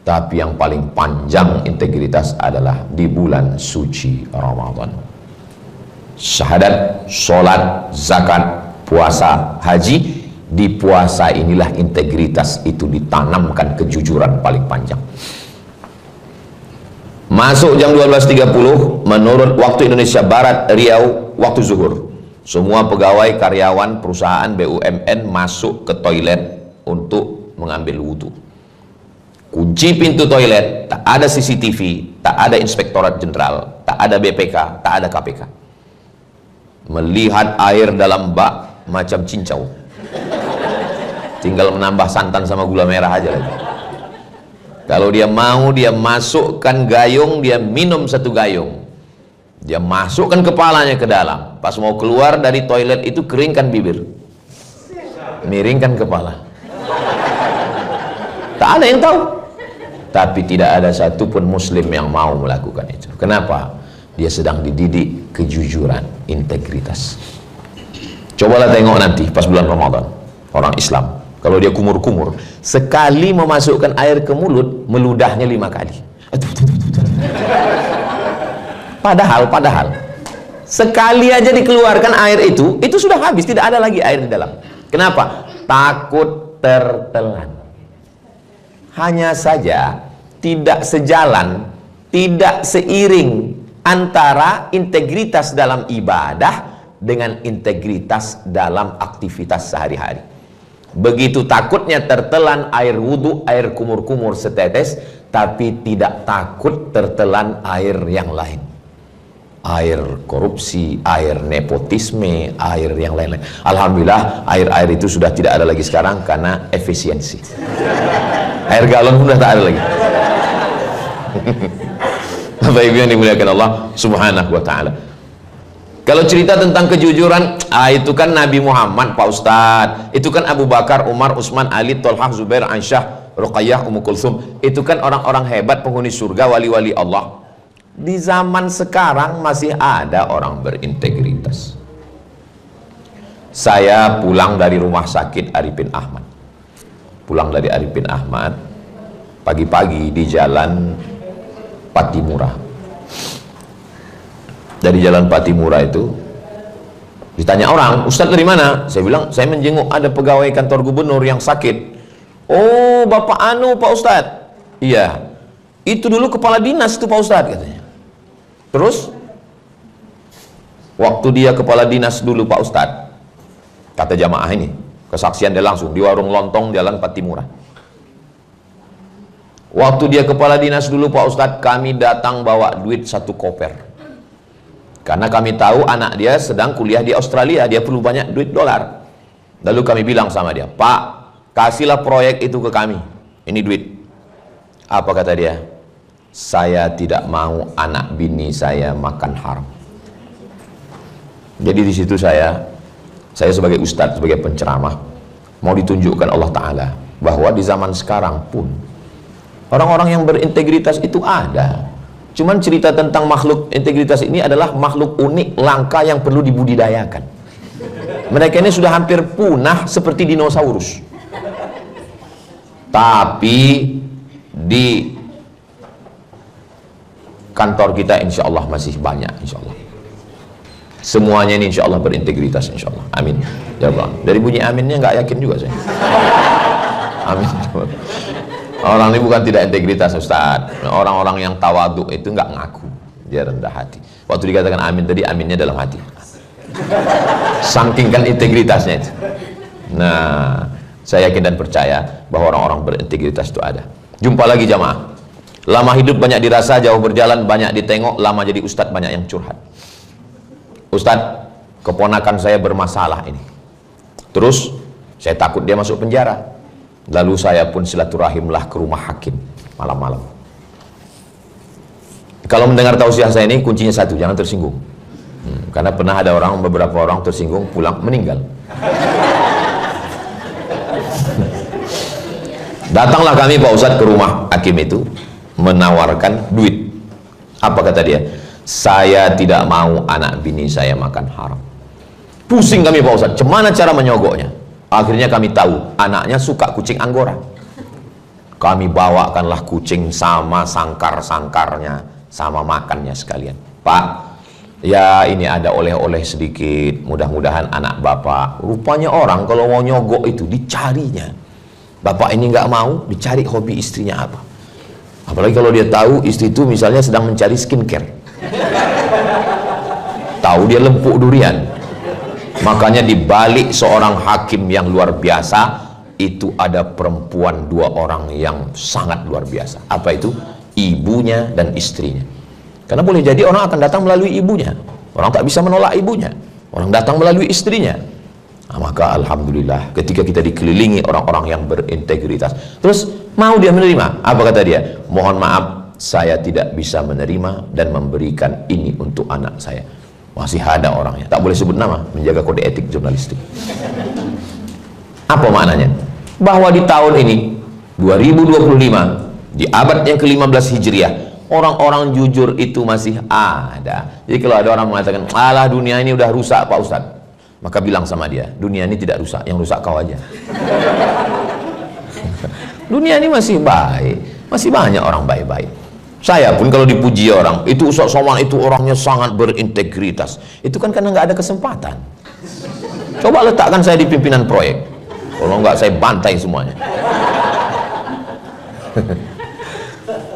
Tapi yang paling panjang integritas adalah di bulan suci Ramadan. Syahadat, sholat, zakat, puasa, haji. Di puasa inilah integritas itu ditanamkan, kejujuran paling panjang. Masuk jam 12.30 menurut waktu Indonesia Barat, Riau, waktu zuhur. Semua pegawai, karyawan, perusahaan BUMN masuk ke toilet untuk mengambil wudhu. Kunci pintu toilet, tak ada CCTV, tak ada Inspektorat Jenderal, tak ada BPK, tak ada KPK. Melihat air dalam bak macam cincau, tinggal menambah santan sama gula merah aja lagi. Kalau dia mau, dia masukkan gayung, dia minum satu gayung, dia masukkan kepalanya ke dalam. Pas mau keluar dari toilet itu, keringkan bibir, miringkan kepala. Tak ada yang tahu. Tapi tidak ada satupun muslim yang mau melakukan itu. Kenapa? Dia sedang dididik kejujuran, integritas. Cobalah tengok nanti pas bulan Ramadan, orang Islam kalau dia kumur-kumur, sekali memasukkan air ke mulut, meludahnya 5 kali. Padahal sekali aja dikeluarkan air itu sudah habis, tidak ada lagi air di dalam. Kenapa? Takut tertelan. Hanya saja tidak sejalan, tidak seiring antara integritas dalam ibadah dengan integritas dalam aktivitas sehari-hari. Begitu takutnya tertelan air wudhu, air kumur-kumur setetes, tapi tidak takut tertelan air yang lain. Air korupsi, air nepotisme, air yang lain-lain. Alhamdulillah air-air itu sudah tidak ada lagi sekarang karena efisiensi. Air galon sudah tak ada lagi. Bapak Ibu yang dimuliakan Allah Subhanahu wa ta'ala. Kalau cerita tentang kejujuran, itu kan Nabi Muhammad, Pak Ustadz. Itu kan Abu Bakar, Umar, Utsman, Ali, Tolhah, Zubair, Aisyah, Ruqayyah, Ummu Kulsum. Itu kan orang-orang hebat, penghuni surga, wali-wali Allah. Di zaman sekarang masih ada orang berintegritas. Saya pulang dari rumah sakit Arifin Ahmad. Pulang dari Arifin Ahmad, pagi-pagi di jalan Patimura. Dari jalan Patimura itu ditanya orang, Ustadz dari mana? Saya bilang, saya menjenguk ada pegawai kantor gubernur yang sakit. Oh, Bapak Anu Pak Ustadz. Iya, itu dulu kepala dinas itu Pak Ustadz, katanya. Terus waktu dia kepala dinas dulu Pak Ustadz, kata jamaah ini, kesaksian dia langsung di warung lontong jalan Patimura. Waktu dia kepala dinas dulu Pak Ustadz, kami datang bawa duit 1 koper. Karena kami tahu anak dia sedang kuliah di Australia, dia perlu banyak duit dolar. Lalu kami bilang sama dia, Pak, kasihlah proyek itu ke kami, ini duit. Apa kata dia? Saya tidak mau anak bini saya makan haram. Jadi di situ saya sebagai ustadz, sebagai penceramah, mau ditunjukkan Allah Ta'ala bahwa di zaman sekarang pun orang-orang yang berintegritas itu ada. Cuman cerita tentang makhluk integritas ini adalah makhluk unik, langka yang perlu dibudidayakan. Mereka ini sudah hampir punah seperti dinosaurus. Tapi di kantor kita insya Allah masih banyak, insya Allah. Semuanya ini insya Allah berintegritas, insya Allah. Amin. Ya Allah. Dari bunyi aminnya nggak yakin juga saya. Amin. Orang ini bukan tidak integritas, Ustaz. Orang-orang yang tawaduk itu nggak ngaku, dia rendah hati. Waktu dikatakan amin tadi, aminnya dalam hati. Saking kan integritasnya itu. Nah, saya yakin dan percaya bahwa orang-orang berintegritas itu ada. Jumpa lagi jamaah. Lama hidup banyak dirasa, jauh berjalan banyak ditengok, lama jadi ustadz banyak yang curhat. Ustadz, keponakan saya bermasalah ini. Terus saya takut dia masuk penjara. Lalu saya pun silaturahimlah ke rumah hakim malam-malam. Kalau mendengar tausiah saya ini, kuncinya satu, jangan tersinggung. Karena pernah ada beberapa orang tersinggung, pulang meninggal. Datanglah kami Pak Ustadz ke rumah hakim itu, menawarkan duit. Apa kata dia? Saya tidak mau anak bini saya makan haram. Pusing kami Pak Ustadz, gimana cara menyogoknya? Akhirnya kami tahu anaknya suka kucing Anggora. kami bawakanlah kucing sama sangkar-sangkarnya, sama makannya sekalian. Pak, ya ini ada oleh-oleh sedikit, mudah-mudahan anak bapak. Rupanya orang kalau mau nyogok itu dicarinya. Bapak ini nggak mau, dicari hobi istrinya apa. Apalagi kalau dia tahu istri itu misalnya sedang mencari skincare, tahu dia lempuk durian. Makanya dibalik seorang hakim yang luar biasa itu ada perempuan 2 orang yang sangat luar biasa. Apa itu? Ibunya dan istrinya. Karena boleh jadi orang akan datang melalui ibunya, orang tak bisa menolak ibunya, orang datang melalui istrinya. Nah, maka alhamdulillah ketika kita dikelilingi orang-orang yang berintegritas, terus mau dia menerima. Apa kata dia? Mohon maaf, saya tidak bisa menerima dan memberikan ini untuk anak saya. Masih ada orangnya, tak boleh sebut nama, menjaga kode etik jurnalistik. Apa maknanya? Bahwa di tahun ini 2025, di abad yang ke-15 Hijriah, orang-orang jujur itu masih ada. Jadi kalau ada orang mengatakan, alah dunia ini udah rusak Pak Ustadz, maka bilang sama dia, dunia ini tidak rusak, yang rusak kau aja. Dunia ini masih baik, masih banyak orang baik-baik. Saya pun kalau dipuji orang, itu Ustadz Somad itu orangnya sangat berintegritas, itu kan karena nggak ada kesempatan. Coba letakkan saya di pimpinan proyek, kalau nggak saya bantai semuanya.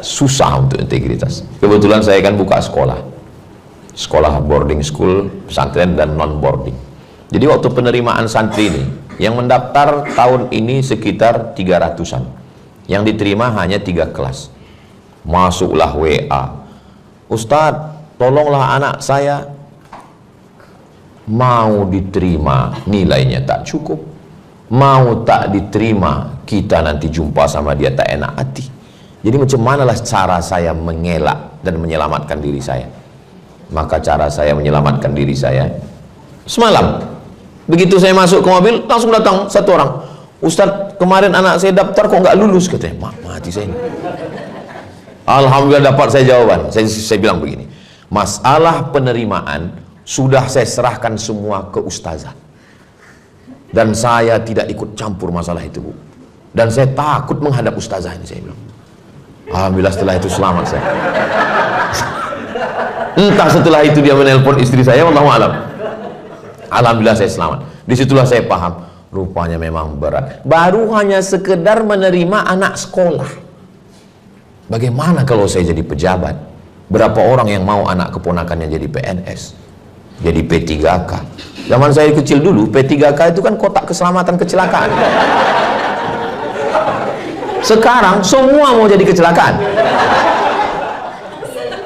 Susah untuk integritas. Kebetulan saya kan buka sekolah boarding school, pesantren dan non boarding. Jadi waktu penerimaan santri ini, yang mendaftar tahun ini sekitar 300-an, yang diterima hanya 3 kelas. Masuklah WA, Ustadz tolonglah anak saya, mau diterima nilainya tak cukup, mau tak diterima kita nanti jumpa sama dia tak enak hati. Jadi macam manalah cara saya mengelak dan menyelamatkan diri saya? Maka cara saya menyelamatkan diri saya, semalam begitu saya masuk ke mobil, langsung datang satu orang, Ustadz kemarin anak saya daftar kok nggak lulus, katanya. Mati saya ini. Alhamdulillah dapat saya jawaban. Saya bilang begini, masalah penerimaan sudah saya serahkan semua ke ustazah, dan saya tidak ikut campur masalah itu, Bu. Dan saya takut menghadap ustazah ini, saya bilang. Alhamdulillah setelah itu selamat saya. Entah setelah itu dia menelpon istri saya, wallahu alam. Alhamdulillah saya selamat. Disitulah saya paham, rupanya memang berat. Baru hanya sekedar menerima anak sekolah. Bagaimana kalau saya jadi pejabat? Berapa orang yang mau anak keponakannya jadi PNS, jadi P3K? Zaman saya kecil dulu, P3K itu kan kotak keselamatan kecelakaan. Sekarang semua mau jadi kecelakaan.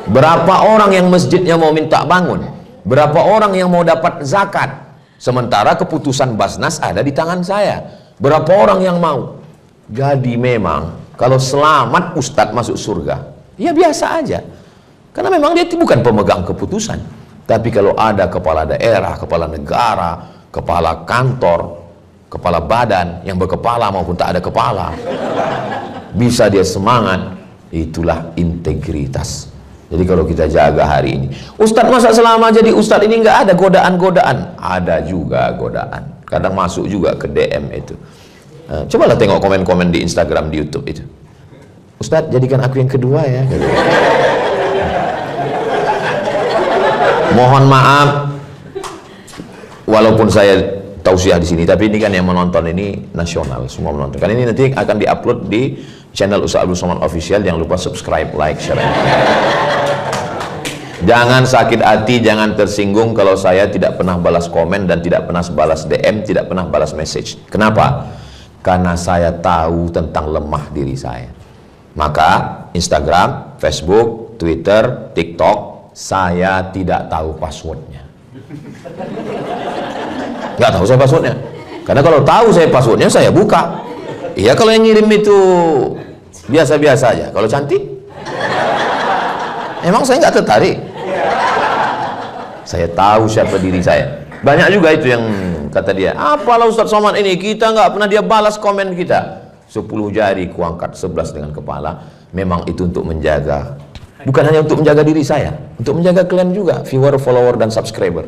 Berapa orang yang masjidnya mau minta bangun? Berapa orang yang mau dapat zakat? Sementara keputusan Basnas ada di tangan saya. Berapa orang yang mau? Jadi memang kalau selamat Ustadz masuk surga, ya biasa aja. Karena memang dia bukan pemegang keputusan. Tapi kalau ada kepala daerah, kepala negara, kepala kantor, kepala badan yang berkepala maupun tak ada kepala, bisa dia semangat, itulah integritas. Jadi kalau kita jaga hari ini, Ustadz masa selama jadi Ustadz ini nggak ada godaan-godaan? Ada juga godaan. Kadang masuk juga ke DM itu. Cobalah tengok komen-komen di Instagram, di YouTube itu. Ustadz jadikan aku yang kedua ya. Mohon maaf, walaupun saya tausiah di sini, tapi ini kan yang menonton ini nasional, semua menonton. Kan ini nanti akan diupload di channel Ustadz Abdul Somad Official. Jangan lupa subscribe, like, share. Jangan sakit hati, jangan tersinggung kalau saya tidak pernah balas komen dan tidak pernah balas DM, tidak pernah balas message. Kenapa? Karena saya tahu tentang lemah diri saya. Maka Instagram, Facebook, Twitter, TikTok, saya tidak tahu passwordnya. Nggak tahu saya passwordnya. Karena kalau tahu saya passwordnya, saya buka. Iya, kalau yang ngirim itu biasa-biasa aja. Kalau cantik, emang saya nggak tertarik. Saya tahu siapa diri saya. Banyak juga itu yang kata dia, apalah Ustadz Somad ini, kita nggak pernah dia balas komen kita. 10 jari kuangkat, 11 dengan kepala. Memang itu untuk menjaga, bukan hanya untuk menjaga diri saya, untuk menjaga kalian juga, viewer, follower, dan subscriber.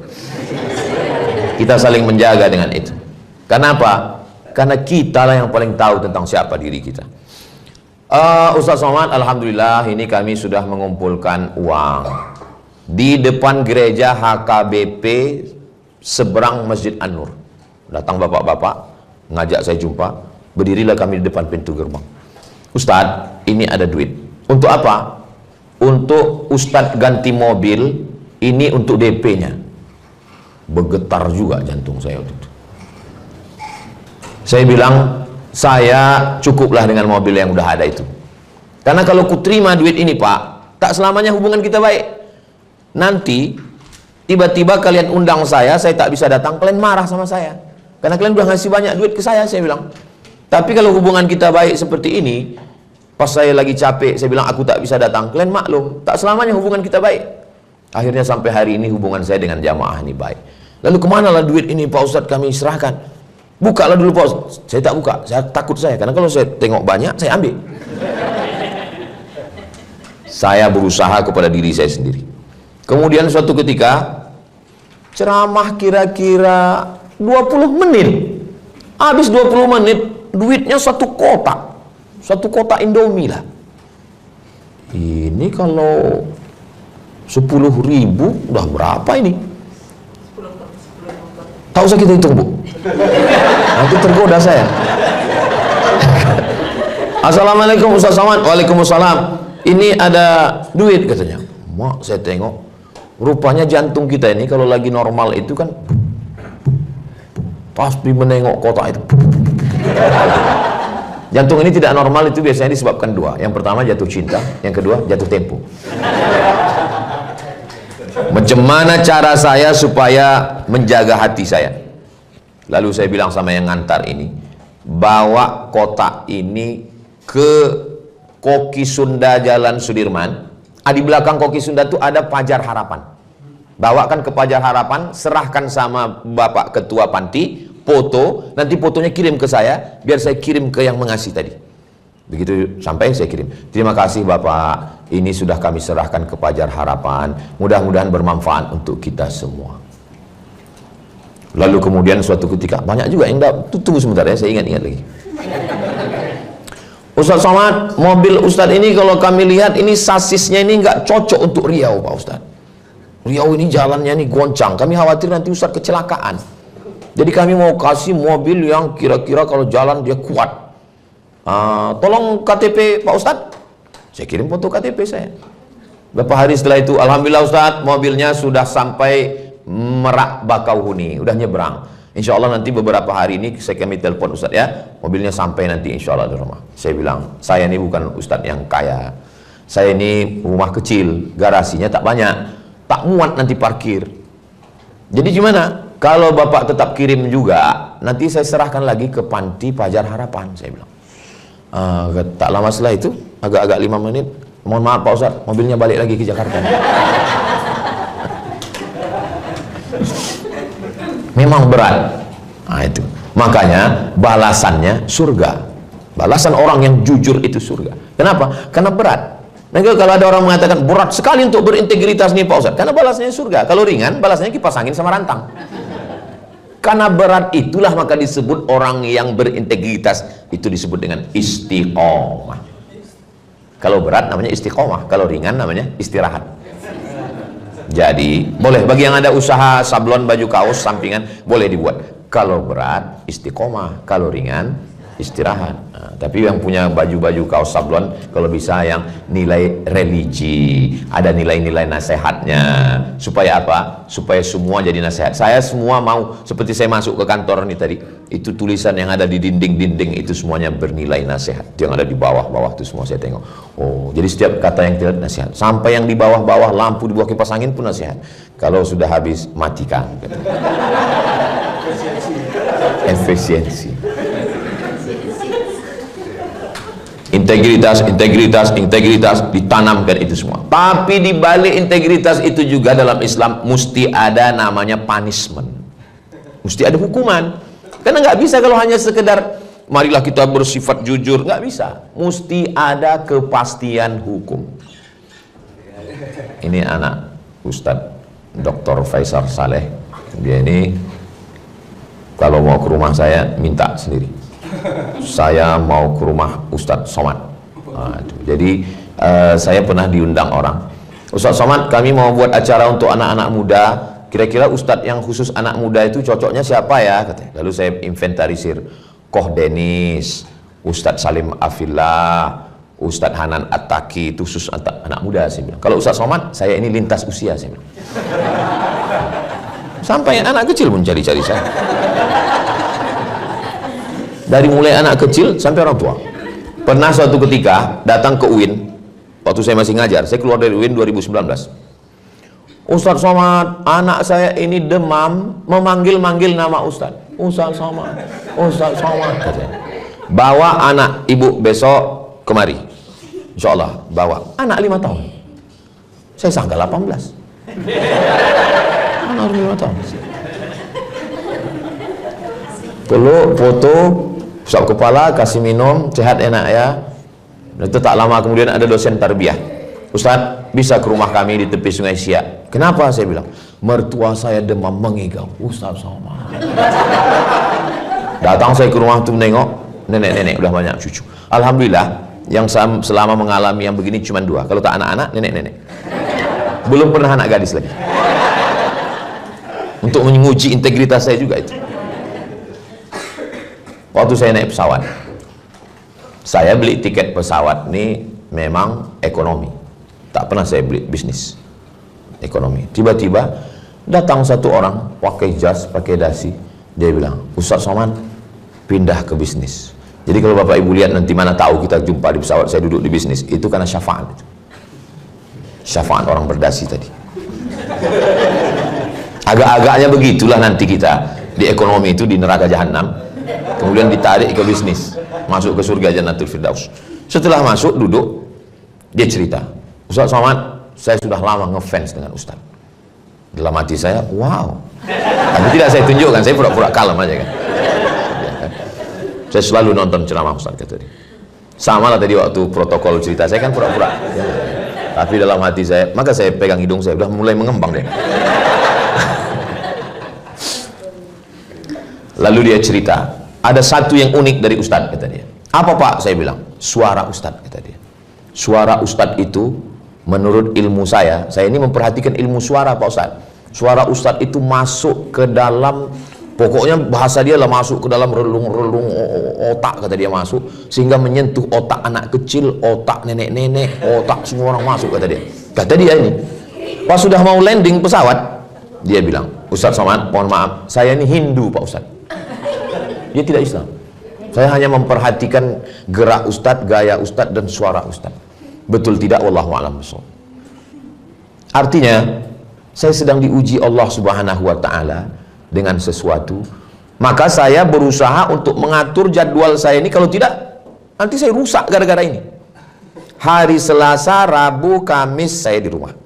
Kita saling menjaga dengan itu. Kenapa? Karena kita lah yang paling tahu tentang siapa diri kita. Ustaz Somad, alhamdulillah ini kami sudah mengumpulkan uang di depan gereja HKBP seberang Masjid An-Nur. Datang bapak-bapak ngajak saya jumpa, berdirilah kami di depan pintu gerbang. Ustadz, ini ada duit. Untuk apa? Untuk Ustadz ganti mobil, ini untuk DP-nya. Bergetar juga jantung saya waktu itu. Saya bilang, saya cukuplah dengan mobil yang udah ada itu. Karena kalau ku terima duit ini Pak, tak selamanya hubungan kita baik. Nanti tiba-tiba kalian undang saya tak bisa datang, kalian marah sama saya. Karena kalian udah ngasih banyak duit ke saya bilang. Tapi kalau hubungan kita baik seperti ini, pas saya lagi capek, saya bilang aku tak bisa datang, kalian maklum, tak selamanya hubungan kita baik. Akhirnya sampai hari ini hubungan saya dengan jamaah ini baik. Lalu kemanalah duit ini Pak Ustadz kami serahkan? Bukalah dulu Pak Ustadz. Saya tak buka, saya takut karena kalau saya tengok banyak, saya ambil. Saya berusaha kepada diri saya sendiri. Kemudian suatu ketika ceramah kira-kira 20 menit. Habis 20 menit duitnya satu kotak Indomie lah. Ini kalau 10.000 udah berapa ini? Tak usah kita hitung Bu, nanti tergoda saya. Assalamualaikum Ustaz Somad. Waalaikumsalam. Ini ada duit katanya. Mak, saya tengok rupanya jantung kita ini kalau lagi normal itu kan pasti menengok kotak itu. Jantung ini tidak normal itu biasanya disebabkan dua. Yang pertama jatuh cinta, yang kedua jatuh tempo. Macam mana cara saya supaya menjaga hati saya? Lalu saya bilang sama yang ngantar ini, bawa kotak ini ke Koki Sunda Jalan Sudirman. Di belakang Koki Sunda itu ada Pajar Harapan. Bawakan ke Pajar Harapan, serahkan sama Bapak Ketua Panti, foto, nanti fotonya kirim ke saya, biar saya kirim ke yang mengasih tadi. Begitu sampai saya kirim. Terima kasih Bapak, ini sudah kami serahkan ke Pajar Harapan. Mudah-mudahan bermanfaat untuk kita semua. Lalu kemudian suatu ketika, banyak juga yang tunggu sebentar ya, saya ingat-ingat lagi. Ustaz Somad, mobil Ustaz ini kalau kami lihat ini sasisnya ini nggak cocok untuk Riau Pak Ustaz. Riau ini jalannya ini goncang, kami khawatir nanti Ustaz kecelakaan. Jadi kami mau kasih mobil yang kira-kira kalau jalan dia kuat. Tolong KTP Pak Ustadz. Saya kirim foto KTP saya. Beberapa hari setelah itu, alhamdulillah Ustadz, mobilnya sudah sampai Merak Bakauheni, udah nyebrang. Insya Allah nanti beberapa hari ini kami telepon Ustadz ya, mobilnya sampai nanti insya Allah di rumah. Saya bilang, saya ini bukan Ustadz yang kaya. Saya ini rumah kecil, garasinya tak banyak, tak muat nanti parkir. Jadi gimana? Kalau Bapak tetap kirim juga, nanti saya serahkan lagi ke Panti Pajar Harapan, saya bilang. Tak lama setelah itu, agak-agak 5 menit, mohon maaf Pak Ustadz, mobilnya balik lagi ke Jakarta. Memang berat. Itu. Makanya balasannya surga. Balasan orang yang jujur itu surga. Kenapa? Karena berat. Nah, kalau ada orang mengatakan berat sekali untuk berintegritas nih Pak Ustadz, karena balasnya surga. Kalau ringan, balasnya kipas angin sama rantang. Karena berat itulah maka disebut orang yang berintegritas itu disebut dengan istiqomah. Kalau berat namanya istiqomah, kalau ringan namanya istirahat. Jadi boleh bagi yang ada usaha sablon baju kaos sampingan boleh dibuat. Kalau berat istiqomah, kalau ringan istirahat. Tapi yang punya baju-baju kaos sablon kalau bisa yang nilai religi, ada nilai-nilai nasihatnya. Supaya apa? Supaya semua jadi nasihat. Saya semua mau, seperti saya masuk ke kantor nih tadi, itu tulisan yang ada di dinding-dinding itu semuanya bernilai nasihat. Yang ada di bawah-bawah itu semua saya tengok. Oh, jadi setiap kata yang tidak nasihat. Sampai yang di bawah-bawah lampu di bawah kipas angin pun nasihat. Kalau sudah habis matikan. Efisiensi. Integritas ditanamkan itu semua. Tapi di balik integritas itu juga dalam Islam mesti ada namanya punishment. Mesti ada hukuman. Karena nggak bisa kalau hanya sekedar marilah kita bersifat jujur, nggak bisa. Mesti ada kepastian hukum. Ini anak Ustadz Dr. Faisal Saleh. Dia ini kalau mau ke rumah saya minta sendiri. Saya mau ke rumah Ustadz Somad. Aduh, jadi saya pernah diundang orang, Ustaz Somad, kami mau buat acara untuk anak-anak muda, kira-kira Ustadz yang khusus anak muda itu cocoknya siapa ya, katanya. Lalu saya inventarisir, Koh Denis, Ustadz Salim Afillah, Ustadz Hanan Attaki, itu khusus anak muda. Saya bilang, kalau Ustaz Somad, saya ini lintas usia, saya bilang. Sampai anak kecil pun cari-cari saya, dari mulai anak kecil sampai orang tua. Pernah suatu ketika datang ke UIN, waktu saya masih ngajar, saya keluar dari UIN 2019. Ustaz Somad, anak saya ini demam, memanggil-manggil nama Ustaz. Ustaz Somad, Ustaz Somad, katanya. Bawa anak ibu besok kemari, insya Allah bawa. Anak 5 tahun, saya sangka 18. Anak 5 tahun. Peluk, foto, usap kepala, kasih minum, sehat enak ya. Itu tak lama kemudian ada dosen tarbiyah, Ustaz, bisa ke rumah kami di tepi Sungai Siak. Kenapa? Saya bilang, mertua saya demam mengigau. Ustaz Somad. Datang saya ke rumah itu menengok, nenek-nenek udah banyak cucu. Alhamdulillah, yang selama mengalami yang begini cuma 2. Kalau tak anak-anak, nenek-nenek. Belum pernah anak gadis lagi. Untuk menguji integritas saya juga itu. Waktu saya naik pesawat, saya beli tiket pesawat ini memang ekonomi, tak pernah saya beli bisnis, ekonomi. Tiba-tiba datang satu orang pakai jas, pakai dasi, dia bilang, Ustaz Somad, pindah ke bisnis. Jadi kalau Bapak Ibu lihat nanti, mana tahu kita jumpa di pesawat saya duduk di bisnis, itu karena syafaat itu. Syafaat orang berdasi tadi. Agak-agaknya begitulah nanti kita di ekonomi itu, di neraka jahanam, kemudian ditarik ke bisnis, masuk ke surga Jannatul Firdaus. Setelah masuk, duduk, dia cerita, Ustaz Somad, saya sudah lama ngefans dengan Ustaz. Dalam hati saya, wow. Tapi tidak saya tunjukkan, saya pura-pura kalem aja kan. Saya selalu nonton ceramah Ustaz, kata dia. Sama lah tadi waktu protokol cerita, saya kan pura-pura. Tapi dalam hati saya, maka saya pegang hidung saya, udah mulai mengembang deh. Lalu dia cerita, ada satu yang unik dari Ustadz, kata dia. Apa Pak? Saya bilang, suara Ustadz, kata dia. Suara Ustadz itu, menurut ilmu saya ini memperhatikan ilmu suara Pak Ustadz. Suara Ustadz itu masuk ke dalam, pokoknya bahasa dia lah masuk ke dalam relung-relung otak, kata dia masuk, sehingga menyentuh otak anak kecil, otak nenek-nenek, otak semua orang masuk, kata dia. Kata dia ini, pas sudah mau landing pesawat, dia bilang, Ustadz Somad, mohon maaf, saya ini Hindu Pak Ustadz. Dia tidak Islam. Saya hanya memperhatikan gerak Ustadz, gaya Ustadz, dan suara Ustadz. Betul tidak? Wallahu a'lam bishawab. Artinya, saya sedang diuji Allah Subhanahu wa Ta'ala dengan sesuatu, maka saya berusaha untuk mengatur jadwal saya ini. Kalau tidak, nanti saya rusak gara-gara ini. Hari Selasa, Rabu, Kamis saya di rumah.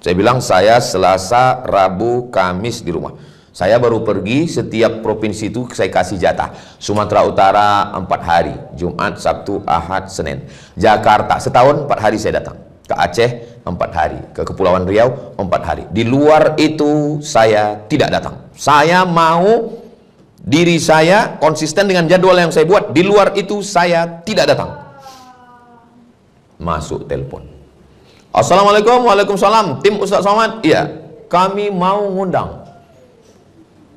Saya bilang saya Selasa, Rabu, Kamis di rumah. Saya baru pergi, setiap provinsi itu saya kasih jatah. Sumatera Utara 4 hari, Jumat, Sabtu, Ahad, Senin. Jakarta setahun 4 hari saya datang. Ke Aceh 4 hari, ke Kepulauan Riau 4 hari. Di luar itu saya tidak datang. Saya mau diri saya konsisten dengan jadwal yang saya buat. Di luar itu saya tidak datang. Masuk telepon. Assalamualaikum, waalaikumsalam. Tim Ustaz Somad, iya, kami mau ngundang.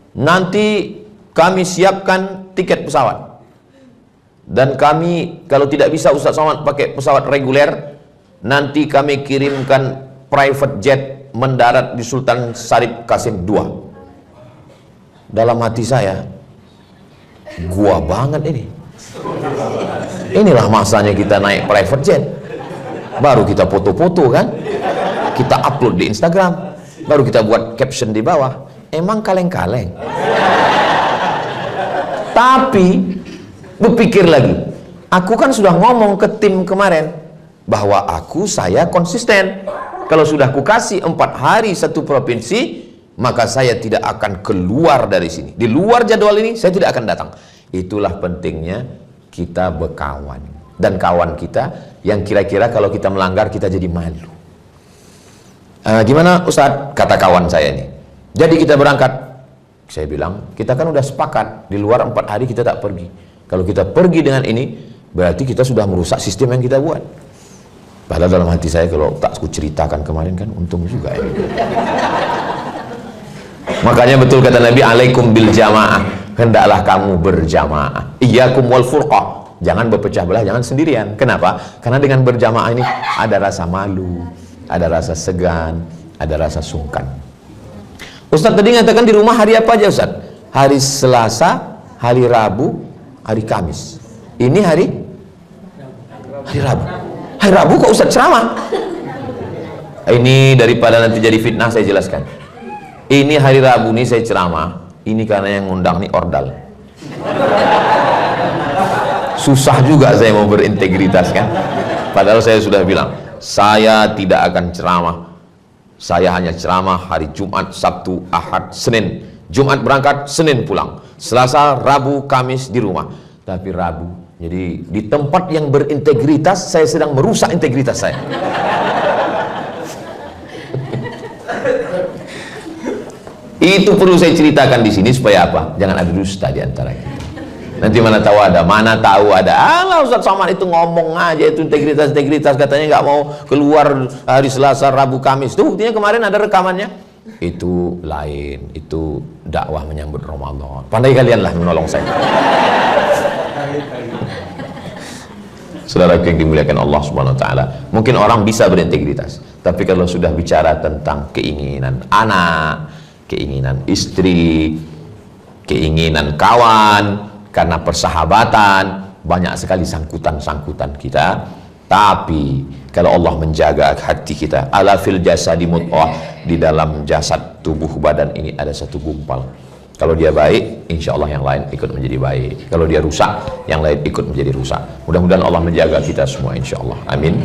Nanti kami siapkan tiket pesawat. Dan kami, kalau tidak bisa Ustaz Somad pakai pesawat reguler, nanti kami kirimkan private jet mendarat di Sultan Syarif Qasim II. Dalam hati saya, gua banget ini. Inilah masanya kita naik private jet. Baru kita foto-foto kan, kita upload di Instagram, baru kita buat caption di bawah. Emang kaleng-kaleng. Tapi berpikir lagi, aku kan sudah ngomong ke tim kemarin bahwa saya konsisten. Kalau sudah kukasih 4 hari satu provinsi, maka saya tidak akan keluar dari sini. Di luar jadwal ini saya tidak akan datang. Itulah pentingnya kita berkawan, dan kawan kita yang kira-kira kalau kita melanggar kita jadi malu. Gimana Ustadz? Kata kawan saya ini, jadi kita berangkat. Saya bilang, kita kan udah sepakat di luar 4 hari kita tak pergi. Kalau kita pergi dengan ini, berarti kita sudah merusak sistem yang kita buat. Padahal dalam hati saya, kalau tak aku ceritakan kemarin kan untung juga ya. Makanya betul kata Nabi, alaikum bil jamaah, hendaklah kamu berjamaah. Iyyakum wal furqah, jangan berpecah belah, jangan sendirian. Kenapa? Karena dengan berjamaah ini ada rasa malu, ada rasa segan, ada rasa sungkan. Ustaz tadi ngatakan di rumah hari apa aja Ustaz? Hari Selasa, hari Rabu, hari Kamis. Ini hari Rabu. Hari Rabu kok Ustaz ceramah? Ini daripada nanti jadi fitnah saya jelaskan. Ini hari Rabu nih saya ceramah. Ini karena yang ngundang nih ordal. Susah juga saya mau berintegritas kan. Padahal saya sudah bilang, saya tidak akan ceramah. Saya hanya ceramah hari Jumat, Sabtu, Ahad, Senin. Jumat berangkat, Senin pulang. Selasa, Rabu, Kamis di rumah. Tapi Rabu, jadi di tempat yang berintegritas saya sedang merusak integritas saya. Itu perlu saya ceritakan di sini supaya apa? Jangan ada dusta di antara kita. Nanti mana tahu ada. Alah Ustaz Somad itu ngomong aja itu integritas katanya nggak mau keluar hari Selasa, Rabu, Kamis. Tuh buktinya kemarin ada rekamannya. Itu lain, itu dakwah menyambut Ramadan. Pandai kalian lah menolong saya. Saudara yang dimuliakan Allah Subhanahu wa taala, mungkin orang bisa berintegritas, tapi kalau sudah bicara tentang keinginan anak, keinginan istri, keinginan kawan, karena persahabatan, banyak sekali sangkutan-sangkutan kita. Tapi kalau Allah menjaga hati kita, ala fil jasadi mudghah, di dalam jasad tubuh badan ini ada satu gumpal. Kalau dia baik, insya Allah yang lain ikut menjadi baik. Kalau dia rusak, yang lain ikut menjadi rusak. Mudah-mudahan Allah menjaga kita semua insya Allah. Amin.